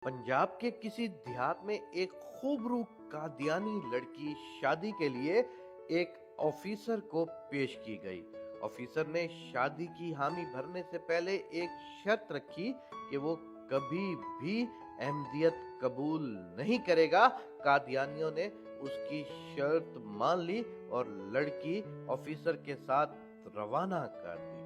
पंजाब के किसी देहात में एक खूबरू कादियानी लड़की शादी के लिए एक ऑफिसर को पेश की गई। ऑफिसर ने शादी की हामी भरने से पहले एक शर्त रखी कि वो कभी भी अहमदियत कबूल नहीं करेगा। कादियानियों ने उसकी शर्त मान ली और लड़की ऑफिसर के साथ रवाना कर दी।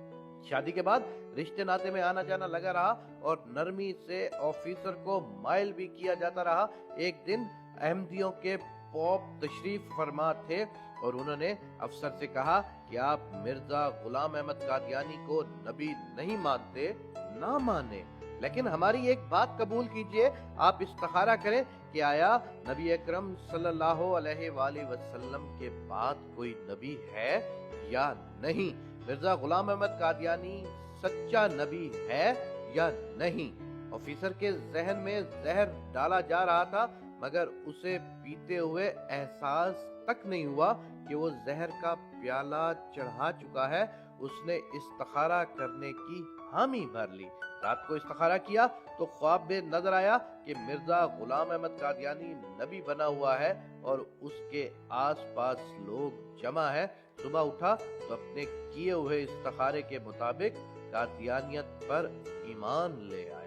शादी के बाद रिश्ते नाते में आना जाना लगा रहा और नरमी से ऑफिसर को माइल भी किया जाता रहा। एक दिन अहमदियों के पोप तशरीफ फरमा थे और उन्होंने अफसर से कहा कि आप मिर्जा गुलाम अहमद कादियानी को नबी नहीं मानते, ना माने, लेकिन हमारी एक बात कबूल कीजिए, आप इस्तिखारा करें कि आया नबी अकरम सल्लल्लाहु अलैहि वसल्लम के बाद कोई नबी है या नहीं। मिर्जा गुलाम अहमद कादियानी सच्चा नबी है या नहीं। ऑफिसर के जहन में जहर डाला जा रहा था, मगर उसे पीते हुए एहसास तक नहीं हुआ कि वो जहर का प्याला चढ़ा चुका है। उसने इस्तिखारा करने की हामी भर ली। रात को इस्तिखारा किया तो ख्वाब में नजर आया कि मिर्जा गुलाम अहमद कादियानी नबी बना हुआ है और उसके आसपास लोग जमा है। सुबह उठा तो अपने किए हुए इस्तिखारे के मुताबिक कादियानियत पर ईमान ले आया।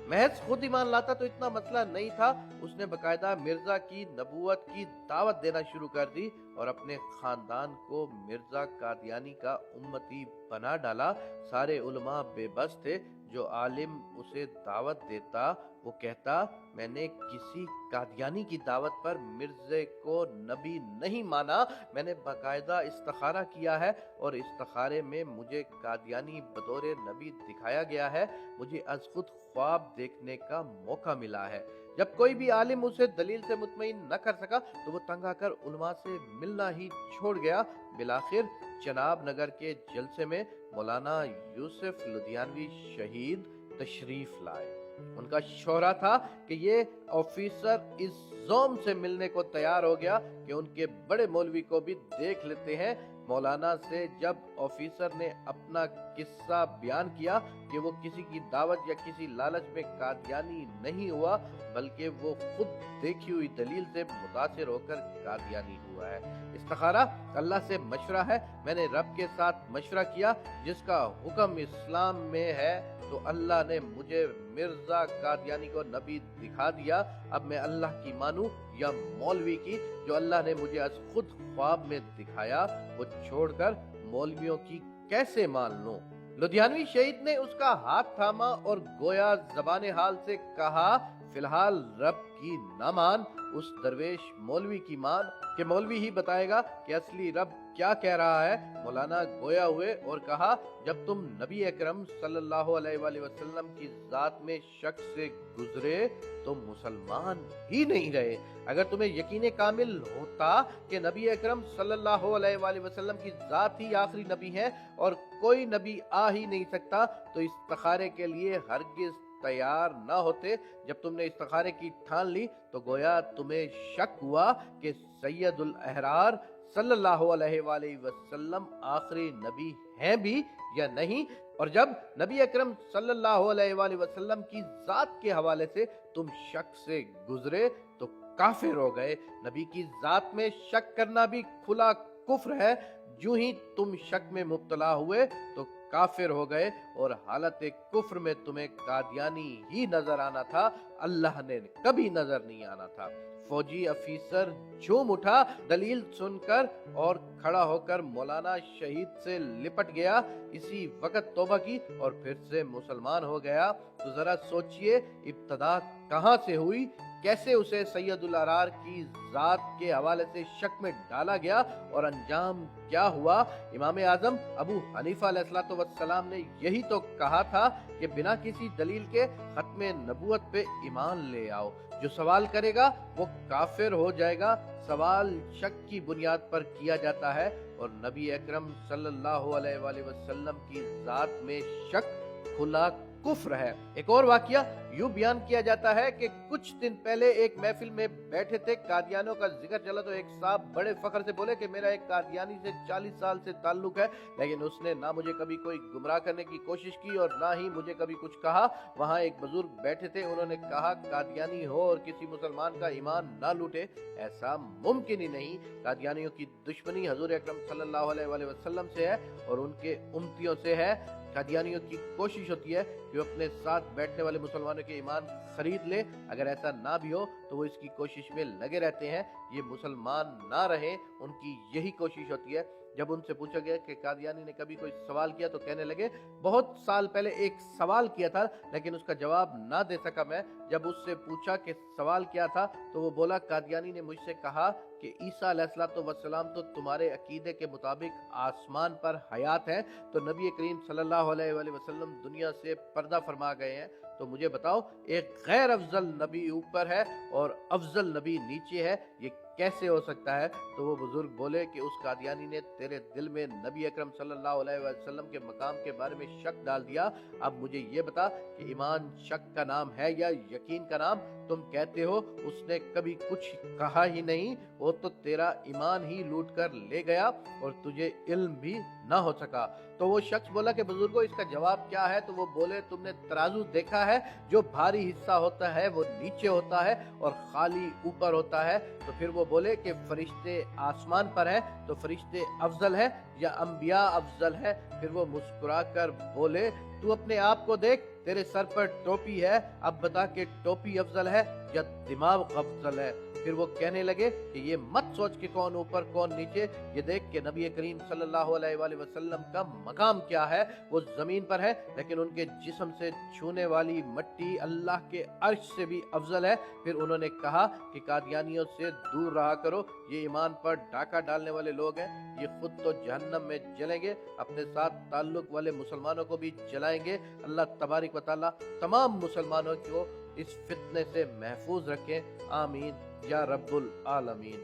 महज खुद ईमान लाता तो इतना मसला नहीं था, उसने बकायदा मिर्जा की नबूवत की दावत देना शुरू कर दी और अपने खानदान को मिर्जा कादियानी का उम्मती बना डाला। सारे उलमा बेबस थे। जो आलिम उसे दावत देता वो कहता, मैंने किसी कादियानी की दावत पर मिर्जे को नबी नहीं माना, मैंने बाकायदा इस्तिखारा किया है और इस्तिखारे में मुझे कादियानी बतौर नबी दिखाया गया है। मुझे अज खुद ख्वाब देखने का मौका मिला है। जब कोई भी आलिम उसे दलील से मुतमईन न कर सका तो वो तंग आकर उलमा से मिलना ही छोड़ गया। बिलाखिर चनाब नगर के जलसे में मौलाना यूसुफ लुधियानवी शहीद तशरीफ लाए। उनका शोहरा था कि ये ऑफिसर इस जोम से मिलने को तैयार हो गया कि उनके बड़े मौलवी को भी देख लेते हैं। मौलाना से जब ऑफिसर ने अपना किस्सा बयान किया कि वो किसी की दावत या किसी लालच में कादियानी नहीं हुआ, बल्कि वो खुद देखी हुई दलील से मुतासिर होकर कादियानी हुआ है। इस्तिखारा अल्लाह से मशवरा है, मैंने रब के साथ मशवरा किया, जिसका हुक्म इस्लाम में है, तो अल्लाह ने मुझे मिर्जा कादियानी को नबी दिखा दिया। अब मैं अल्लाह की मानूं या मौलवी की? जो अल्लाह ने मुझे आज खुद ख्वाब में दिखाया वो छोड़कर मौलवियों की कैसे मान लूं? लुधियानवी शहीद ने उसका हाथ थामा और गोया जबान हाल से कहा, फिलहाल रब की ना मान, उस दरवेश मौलवी की मान, कि मौलवी ही बताएगा कि असली रब क्या कह रहा है। मौलाना गोया हुए और कहा, जब तुम नबी अकरम सल्लल्लाहु अलैहि वसल्लम की जात में शक से गुजरे तो मुसलमान ही नहीं रहे। अगर तुम्हें यकीन कामिल होता कि नबी अकरम सल्लल्लाहु अलैहि वसल्लम की जात ही आखिरी नबी है और कोई नबी आ ही नहीं सकता, तो इस्तिखारे के लिए हरगिज तैयार ना होते। जब तुमने इस्तिखारे की ठान ली तो गोया तुम्हें शक हुआ कि सैयदुल अहरार सल्लल्लाहु अलैहि वसल्लम आखिरी नबी हैं भी या नहीं। और जब नबी अकरम सल्लल्लाहु अलैहि वसल्लम की जात के हवाले से तुम शक से गुजरे तो काफिर हो गए। नबी की जात में शक करना भी खुला कुफ्र है। जो ही तुम शक में मुब्तला हुए तो काफिर हो गए और हालत कुफ्र में तुम्हें कादियानी ही नजर आना था, अल्लाह ने कभी नजर नहीं आना था। फौजी अफीसर झूम उठा दलील सुनकर और खड़ा होकर मौलाना शहीद से लिपट गया। इसी वक्त तौबा की और फिर से मुसलमान हो गया। तो जरा सोचिए, इब्तदा कहां से हुई, कैसे उसे सैयदुल अरार की जात के हवाले से शक में डाला गया और अंजाम क्या हुआ। इमाम आजम अबू हनीफा अलैहिस्सलाम ने यही तो कहा था कि बिना किसी दलील के खत्मे नबूवत पे ईमान ले आओ। जो सवाल करेगा वो काफिर हो जाएगा। सवाल शक की बुनियाद पर किया जाता है और नबी अकरम सल्लल्लाहु अलैहि वसल्लम की जात में शक खुला कुफ्र है। एक और वाकया यूं बयान किया जाता है कि कुछ दिन पहले एक महफिल में बैठे थे, कादियानियों का जिक्र चला तो एक साहब बड़े फख्र से बोले कि मेरा एक कादियानी से 40 साल से ताल्लुक है, लेकिन उसने ना मुझे कभी कोई गुमराह करने की कोशिश की और ना ही मुझे कभी कुछ कहा। वहां एक बुजुर्ग बैठे थे, उन्होंने कहा कादियानी हो और किसी मुसलमान का ईमान ना लूटे, ऐसा मुमकिन ही नहीं। कादियानियों की दुश्मनी हजूर अकरम सल्लल्लाहु अलैहि वसल्लम से है और उनके उम्मतियों से है। कादियानियों की कोशिश होती है कि वो अपने साथ बैठने वाले मुसलमानों के ईमान खरीद ले, अगर ऐसा ना भी हो तो वो इसकी कोशिश में लगे रहते हैं ये मुसलमान ना रहे, उनकी यही कोशिश होती है। जब उनसे पूछा गया कि कादियानी ने कभी कोई सवाल किया तो कहने लगे बहुत साल पहले एक सवाल किया था लेकिन उसका जवाब ना दे सका मैं। जब उससे पूछा कि सवाल क्या था तो वो बोला कादियानी ने मुझसे कहा कि ईसा अलैहिस्सलाम तो तुम्हारे अकीदे के मुताबिक आसमान पर हयात है, तो नबी करीम सल्लल्लाहु अलैहि वसल्लम दुनिया से पर्दा फरमा गए हैं, तो मुझे बताओ एक गैर अफजल नबी ऊपर है और अफजल नबी नीचे है, ये कैसे हो सकता है? तो वो बुजुर्ग बोले कि उस कादियानी ने तेरे दिल में नबी अकरम सल्लल्लाहु अलैहि वसल्लम के मकाम के बारे में शक डाल दिया। अब मुझे ये बता कि ईमान शक का नाम है या यकीन का नाम? तुम कहते हो उसने कभी कुछ कहा ही नहीं, वो तो तेरा ईमान ही लूट कर ले गया और तुझे इल्म भी ना हो सका। तो वो शख्स बोला कि बुजुर्गो इसका जवाब क्या है? तो वो बोले तुमने तराजू देखा है, जो भारी हिस्सा होता है वो नीचे होता है और खाली ऊपर होता है। तो फिर वो बोले कि फरिश्ते आसमान पर है तो फरिश्ते अफजल है या अंबिया अफजल है? फिर वो मुस्कुरा कर बोले तू अपने आप को देख, तेरे सर पर टोपी है, अब बता कि टोपी अफजल है या दिमाग अफजल है? फिर वो कहने लगे कि ये मत सोच के कौन ऊपर कौन नीचे, ये देख के नबी करीम सल्लल्लाहु अलैहि वसल्लम का मकाम क्या है, वो जमीन पर है लेकिन उनके जिस्म से छूने वाली मट्टी अल्लाह के अर्श से भी अफजल है। फिर उन्होंने कहा कि कादियानियों से दूर रहा करो, ये ईमान पर डाका डालने वाले लोग हैं, ये खुद तो जहन्नम में जलेंगे, अपने साथ ताल्लुक वाले मुसलमानों को भी जलाएंगे। अल्लाह तबारक व तआला तमाम मुसलमानों को इस फितने से महफूज रखें, आमीन या रब्बुल आलमीन।